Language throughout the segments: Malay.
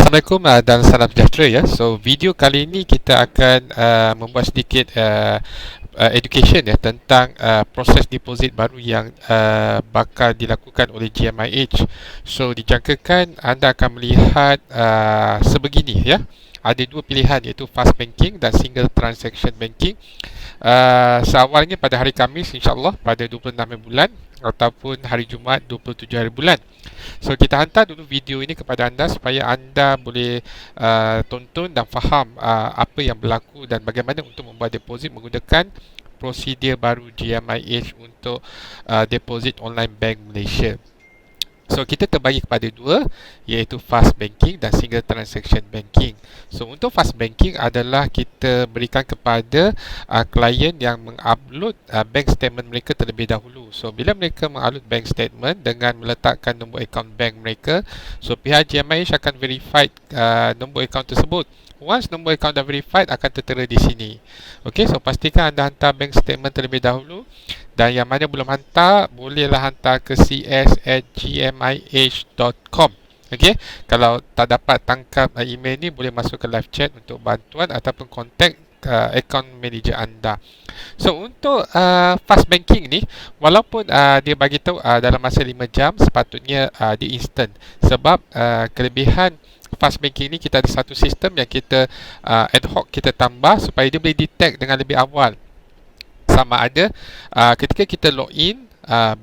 Assalamualaikum dan salam sejahtera ya. So video kali ini kita akan membuat sedikit education ya tentang proses deposit baru yang bakal dilakukan oleh GMIH. So dijangkakan anda akan melihat sebegini ya. Ada dua pilihan iaitu fast banking dan single transaction banking. Seawalnya pada hari Khamis insya-Allah pada 26 bulan ataupun hari Jumaat 27 hari bulan. So kita hantar dulu video ini kepada anda supaya anda boleh tonton dan faham apa yang berlaku dan bagaimana untuk membuat deposit menggunakan prosedur baru GMIH untuk deposit online bank Malaysia. So kita terbagi kepada dua iaitu fast banking dan single transaction banking. So untuk fast banking adalah kita berikan kepada klien yang mengupload bank statement mereka terlebih dahulu. So bila mereka mengupload bank statement dengan meletakkan nombor akaun bank mereka, so pihak GMIH akan verify nombor akaun tersebut. Once nombor akaun dah verified akan tertera di sini. Okey, so pastikan anda hantar bank statement terlebih dahulu. Dan yang mana belum hantar, bolehlah hantar ke cs@gmih.com. Okey, kalau tak dapat tangkap email ni, boleh masuk ke live chat untuk bantuan ataupun kontak account manager anda. So untuk fast banking ni, walaupun dia bagi tahu dalam masa 5 jam, sepatutnya dia instant. Sebab kelebihan fast banking ni, kita ada satu sistem yang kita ad hoc kita tambah supaya dia boleh detect dengan lebih awal. Sama ada ketika kita login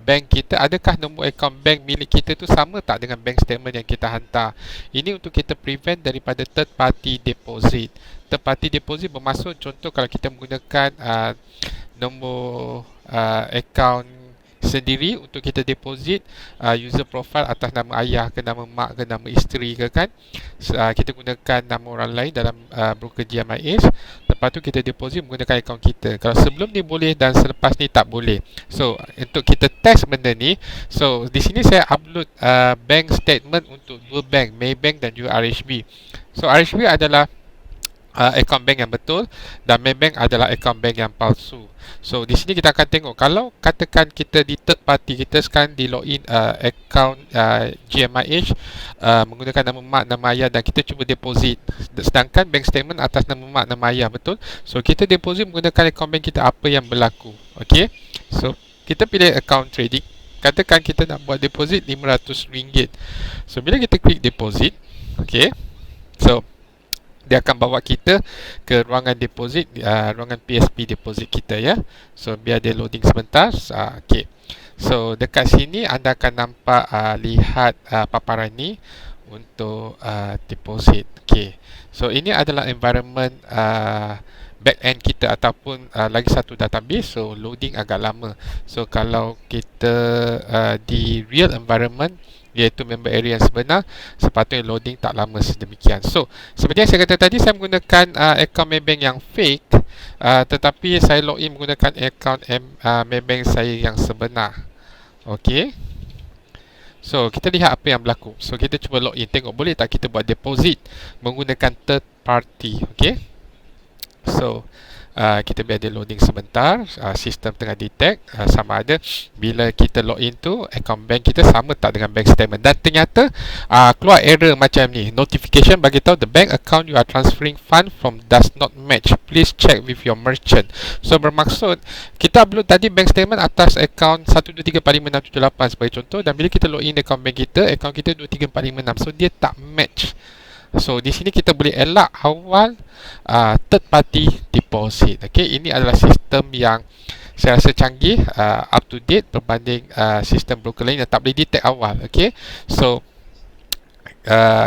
bank kita, adakah nombor akaun bank milik kita tu sama tak dengan bank statement yang kita hantar. Ini untuk kita prevent daripada third party deposit. Third party deposit bermaksud contoh kalau kita menggunakan nombor akaun sendiri untuk kita deposit user profile atas nama ayah ke nama mak ke nama isteri ke kan, kita gunakan nama orang lain dalam broker GMIH, lepas tu kita deposit menggunakan akaun kita. Kalau sebelum ni boleh dan selepas ni tak boleh. So untuk kita test benda ni, so di sini saya upload bank statement untuk dua bank, Maybank dan juga RHB. So RHB adalah akaun bank yang betul dan Maybank adalah akaun bank yang palsu. So di sini kita akan tengok kalau katakan kita di third party, kita sekarang di login akaun GMIH menggunakan nama mak, nama ayah dan kita cuba deposit, sedangkan bank statement atas nama mak, nama ayah betul. So kita deposit menggunakan akaun bank kita, apa yang berlaku? Okey. So kita pilih akaun trading. Katakan kita nak buat deposit RM500. So bila kita klik deposit, okey. So dia akan bawa kita ke ruangan deposit, ruangan PSP deposit kita ya. So biar dia loading sebentar. Okey. So dekat sini anda akan nampak lihat paparan ni untuk deposit. Okey. So ini adalah environment back end kita ataupun lagi satu database. So loading agak lama. So kalau kita di real environment iaitu member area yang sebenar, sepatutnya loading tak lama sedemikian. So seperti yang saya kata tadi, saya menggunakan akaun Maybank yang fake, tetapi saya login menggunakan akaun Maybank saya yang sebenar. Okey. So kita lihat apa yang berlaku. So kita cuba login, tengok boleh tak kita buat deposit menggunakan third party. Okey. So kita biar dia loading sebentar. Sistem tengah detect sama ada bila kita login tu akaun bank kita sama tak dengan bank statement, dan ternyata keluar error macam ni, notification bagi tahu the bank account you are transferring fund from does not match, please check with your merchant. So bermaksud kita upload tadi bank statement atas akaun 123456778 sebagai contoh, dan bila kita login akaun bank kita, akaun kita 23456, so dia tak match. So di sini kita boleh elak awal third party deposit. Okey, ini adalah sistem yang saya rasa canggih, up to date berbanding sistem broker lain yang tak boleh detect awal. Okey. So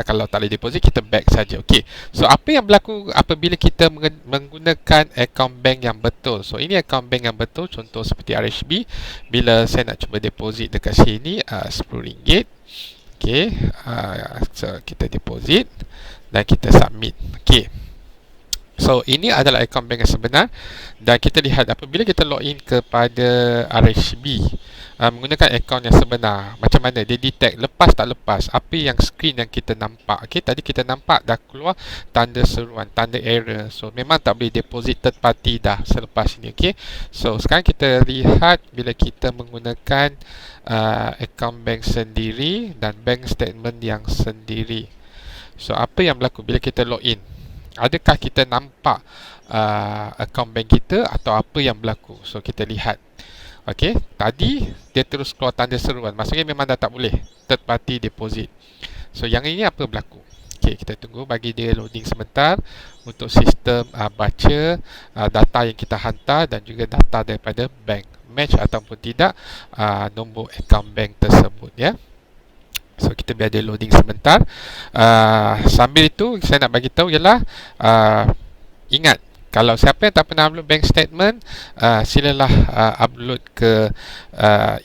kalau tak boleh deposit, kita back saja. Okey. So apa yang berlaku apabila kita menggunakan akaun bank yang betul? So ini akaun bank yang betul, contoh seperti RHB. Bila saya nak cuba deposit dekat sini RM10. Okey, so kita deposit dan kita submit. Okey. So ini adalah akaun bank yang sebenar, dan kita lihat apabila kita login kepada RHB menggunakan akaun yang sebenar, macam mana dia detect lepas tak lepas, apa yang screen yang kita nampak. Okey, tadi kita nampak dah keluar tanda seruan, tanda error. So memang tak boleh deposit third party dah selepas ini. Okey. So sekarang kita lihat bila kita menggunakan akaun bank sendiri dan bank statement yang sendiri. So apa yang berlaku bila kita login? Adakah kita nampak akaun bank kita atau apa yang berlaku? So kita lihat. Okey, tadi dia terus keluar tanda seruan. Maksudnya memang dah tak boleh third party deposit. So yang ini apa berlaku? Okey, kita tunggu bagi dia loading sebentar untuk sistem baca data yang kita hantar dan juga data daripada bank. Match ataupun tidak nombor akaun bank tersebut, ya. So kita biar dia loading sebentar. Sambil itu saya nak bagi tahu ialah ingat, kalau siapa yang tak pernah upload bank statement, silalah upload ke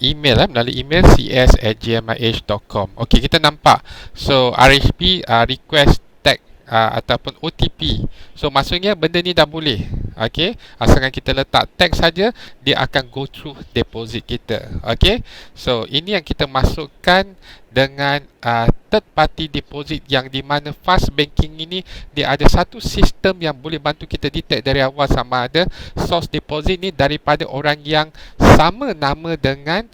email melalui email cs@gmih.com. Okey, kita nampak. So RHB request tag ataupun OTP. So maksudnya benda ni dah boleh. Okey, asalkan kita letak tag saja, dia akan go through deposit kita. Okey. So ini yang kita masukkan dengan third party deposit, yang di mana fast banking ini dia ada satu sistem yang boleh bantu kita detect dari awal sama ada source deposit ni daripada orang yang sama nama dengan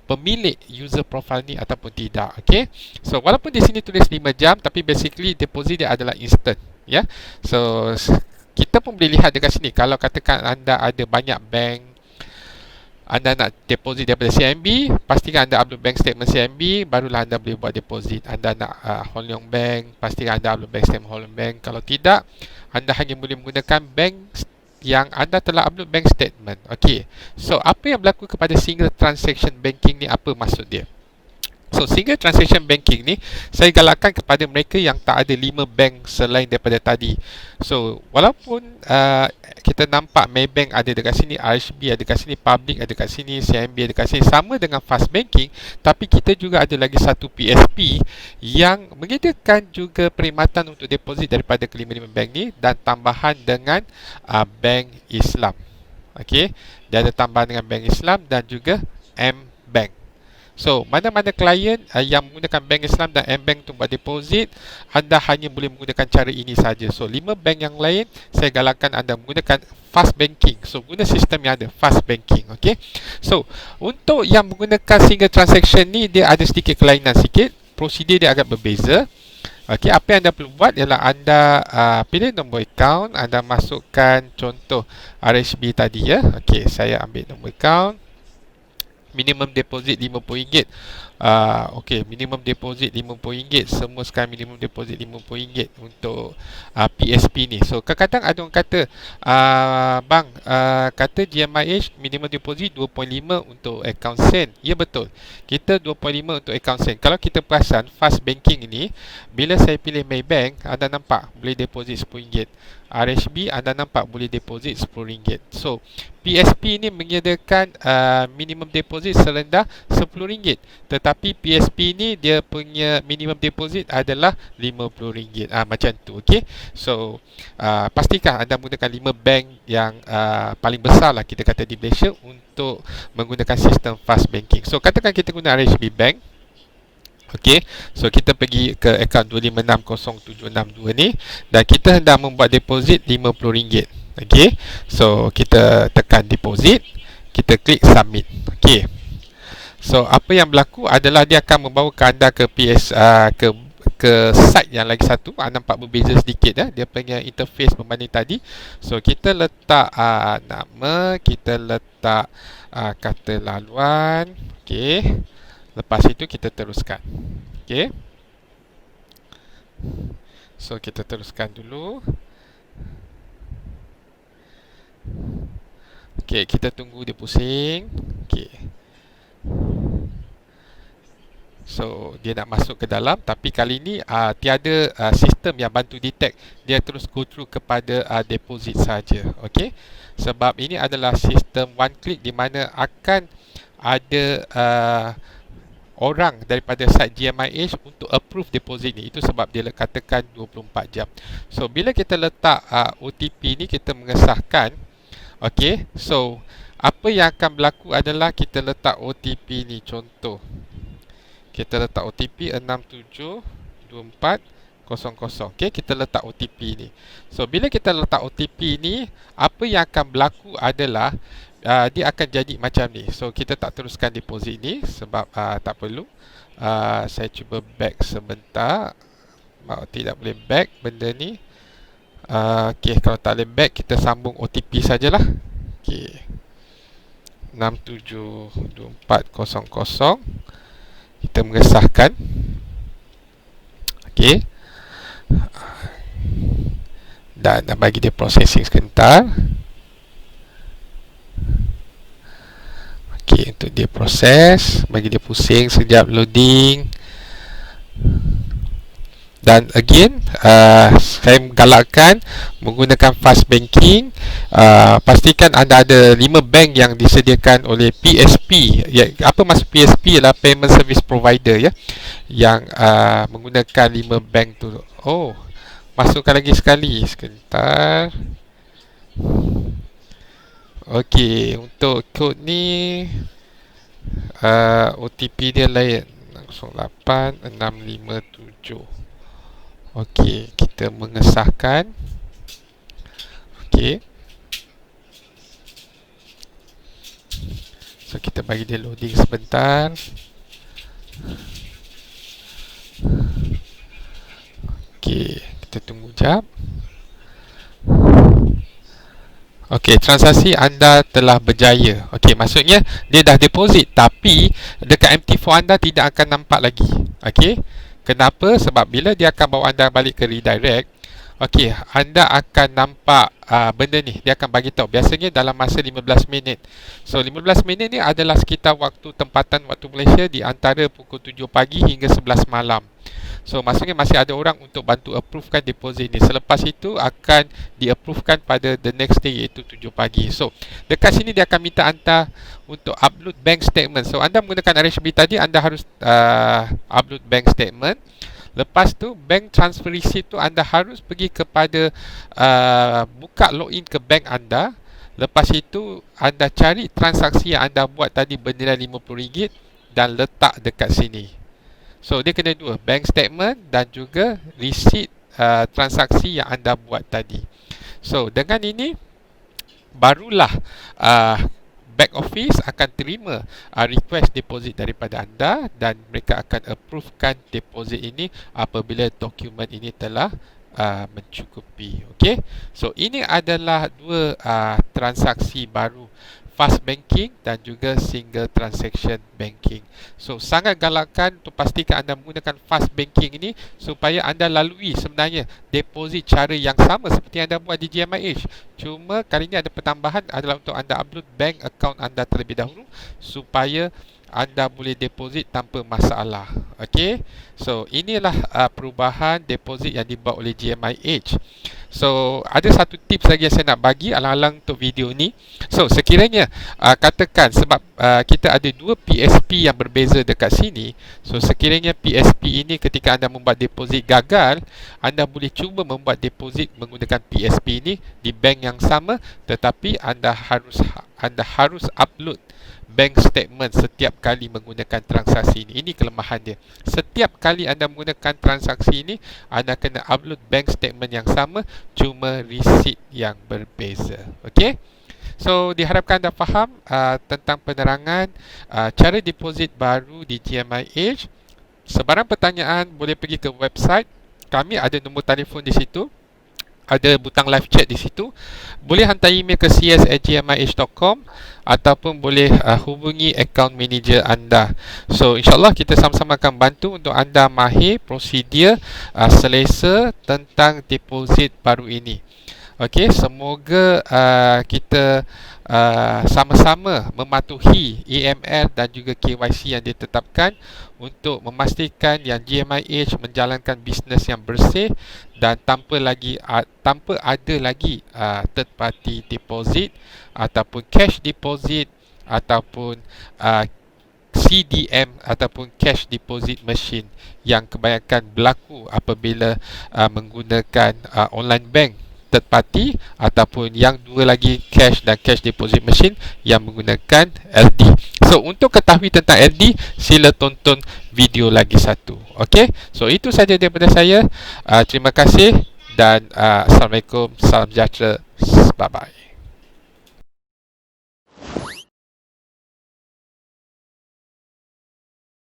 pemilik user profile ni ataupun tidak. Okey. So walaupun di sini tulis 5 jam, tapi basically deposit dia adalah instant, ya. So kita pun boleh lihat dekat sini. Kalau katakan anda ada banyak bank, anda nak deposit daripada CIMB, pastikan anda upload bank statement CIMB, barulah anda boleh buat deposit. Anda nak Hong Leong Bank, pastikan anda upload bank statement Hong Leong Bank. Kalau tidak, anda hanya boleh menggunakan bank yang anda telah upload bank statement. Okey. So apa yang berlaku kepada single transaction banking ni, apa maksud dia? So single transaction banking ni saya galakkan kepada mereka yang tak ada 5 bank selain daripada tadi. So walaupun kita nampak Maybank ada dekat sini, RHB ada dekat sini, Public ada dekat sini, CIMB ada dekat sini, sama dengan fast banking, tapi kita juga ada lagi satu PSP yang menyediakan juga perkhidmatan untuk deposit daripada kelima-lima bank ni, dan tambahan dengan bank Islam. Okey, dia ada tambahan dengan bank Islam dan juga M-Bank. So, mana-mana klien yang menggunakan bank Islam dan M-Bank untuk buat deposit, anda hanya boleh menggunakan cara ini saja. So, 5 bank yang lain, saya galakkan anda menggunakan fast banking. So, guna sistem yang ada, fast banking. Okay. So, untuk yang menggunakan single transaction ni, dia ada sedikit kelainan sikit. Prosedur dia agak berbeza. Okay, apa yang anda perlu buat ialah anda pilih nombor akaun, anda masukkan contoh RHB tadi, ya. Okay, saya ambil nombor akaun. Minimum deposit RM50. Okey, minimum deposit RM50. Semua sekarang minimum deposit RM50 untuk PSP ni. So kadang-kadang ada orang kata, bang, kata GMIH minimum deposit 2.5 untuk account Sen. Ya, betul. Kita 2.5 untuk account Sen. Kalau kita perasan fast banking ni, bila saya pilih Maybank, anda nampak boleh deposit RM10. RHB anda nampak boleh deposit RM10. So PSP ni menyediakan minimum deposit serendah RM10. Tetapi PSP ni dia punya minimum deposit adalah RM50. Macam tu. Okay. So pastikan anda menggunakan 5 bank yang paling besar lah kita kata di Malaysia untuk menggunakan sistem fast banking. So katakan kita guna RHB Bank. Okey, so kita pergi ke akaun 2560762 ni dan kita hendak membuat deposit RM50. Okey, so kita tekan deposit, kita klik submit. Okey, so apa yang berlaku adalah dia akan membawa ke anda ke ke site yang lagi satu. Nampak berbeza sedikit, ya, dia punya interface berbanding tadi. So kita letak nama, kita letak kata laluan. Okey, lepas itu kita teruskan. Okey. So kita teruskan dulu. Okey, kita tunggu dia pusing. Okey. So dia nak masuk ke dalam, tapi kali ni tiada sistem yang bantu detect. Dia terus go through kepada deposit saja. Okey. Sebab ini adalah sistem one click di mana akan ada orang daripada site GMIH untuk approve deposit ni. Itu sebab dia katakan 24 jam. So bila kita letak OTP ni, kita mengesahkan. Okey, so apa yang akan berlaku adalah kita letak OTP ni. Contoh, kita letak OTP 672400. Okey, kita letak OTP ni. So bila kita letak OTP ni, apa yang akan berlaku adalah dia akan jadi macam ni. So kita tak teruskan deposit ni sebab tak perlu. Saya cuba back sebentar. Tidak boleh back benda ni. Okey, kalau tak boleh back, kita sambung OTP sajalah. Okey, 672400. Kita mengesahkan. Okey, dan bagi dia processing sebentar. Okey, untuk dia proses, bagi dia pusing sekejap, loading. Dan again, saya galakkan menggunakan fast banking. Pastikan anda ada 5 bank yang disediakan oleh PSP. Ya, apa maksud PSP? Ialah Payment Service Provider, ya, yang menggunakan 5 bank tu. Oh, masukkan lagi sekali sebentar. Okey, untuk kod ni OTP dia lain, 08657. Okey, kita mengesahkan. Okey, so kita bagi dia loading sebentar. Okey, kita tunggu jap. Okey, transaksi anda telah berjaya. Okey, maksudnya dia dah deposit, tapi dekat MT4 anda tidak akan nampak lagi. Okey, kenapa? Sebab bila dia akan bawa anda balik ke redirect, okey, anda akan nampak benda ni. Dia akan bagi tahu biasanya dalam masa 15 minit. So 15 minit ni adalah sekitar waktu tempatan waktu Malaysia di antara pukul 7 pagi hingga 11 malam. So maksudnya masih ada orang untuk bantu approvekan deposit ni. Selepas itu akan di-approvekan pada the next day, iaitu 7 pagi. So dekat sini dia akan minta anda untuk upload bank statement. So anda menggunakan RHB tadi, anda harus upload bank statement. Lepas tu bank transfer receipt tu anda harus pergi kepada buka login ke bank anda. Lepas itu anda cari transaksi yang anda buat tadi bernilai RM50 dan letak dekat sini. So dia kena dua, bank statement dan juga receipt transaksi yang anda buat tadi. So dengan ini barulah back office akan terima request deposit daripada anda dan mereka akan approvekan deposit ini apabila dokumen ini telah mencukupi. Okey, so ini adalah dua transaksi baru, fast banking dan juga single transaction banking. So sangat galakkan untuk pastikan anda menggunakan fast banking ini supaya anda lalui sebenarnya deposit cara yang sama seperti yang anda buat di GMIH. Cuma kali ini ada pertambahan adalah untuk anda upload bank account anda terlebih dahulu supaya anda boleh deposit tanpa masalah. Okey, so inilah perubahan deposit yang dibuat oleh GMIH. So ada satu tips lagi yang saya nak bagi alang-alang untuk video ni. So sekiranya katakan sebab kita ada dua PSP yang berbeza dekat sini. So sekiranya PSP ini ketika anda membuat deposit gagal, anda boleh cuba membuat deposit menggunakan PSP ini di bank yang sama, tetapi anda harus upload bank statement setiap kali menggunakan transaksi ini. Ini kelemahan dia. Setiap kali anda menggunakan transaksi ini, anda kena upload bank statement yang sama, cuma receipt yang berbeza. Okey? So diharapkan anda faham tentang penerangan cara deposit baru di GMIH. Sebarang pertanyaan boleh pergi ke website kami, ada nombor telefon di situ, ada butang live chat di situ. Boleh hantar email ke cs@gmih.com ataupun boleh hubungi account manager anda. So insyaAllah kita sama-sama akan bantu untuk anda mahir prosedur selesa tentang deposit baru ini. Okey, semoga kita sama-sama mematuhi AML dan juga KYC yang ditetapkan untuk memastikan yang GMIH menjalankan bisnes yang bersih dan tanpa ada lagi third party deposit ataupun cash deposit ataupun CDM ataupun cash deposit machine yang kebanyakan berlaku apabila menggunakan online bank third party ataupun yang dua lagi cash dan cash deposit machine yang menggunakan LD. So untuk ketahui tentang LD, sila tonton video lagi satu. Okey, so itu saja daripada saya. Terima kasih dan Assalamualaikum, salam sejahtera, bye bye.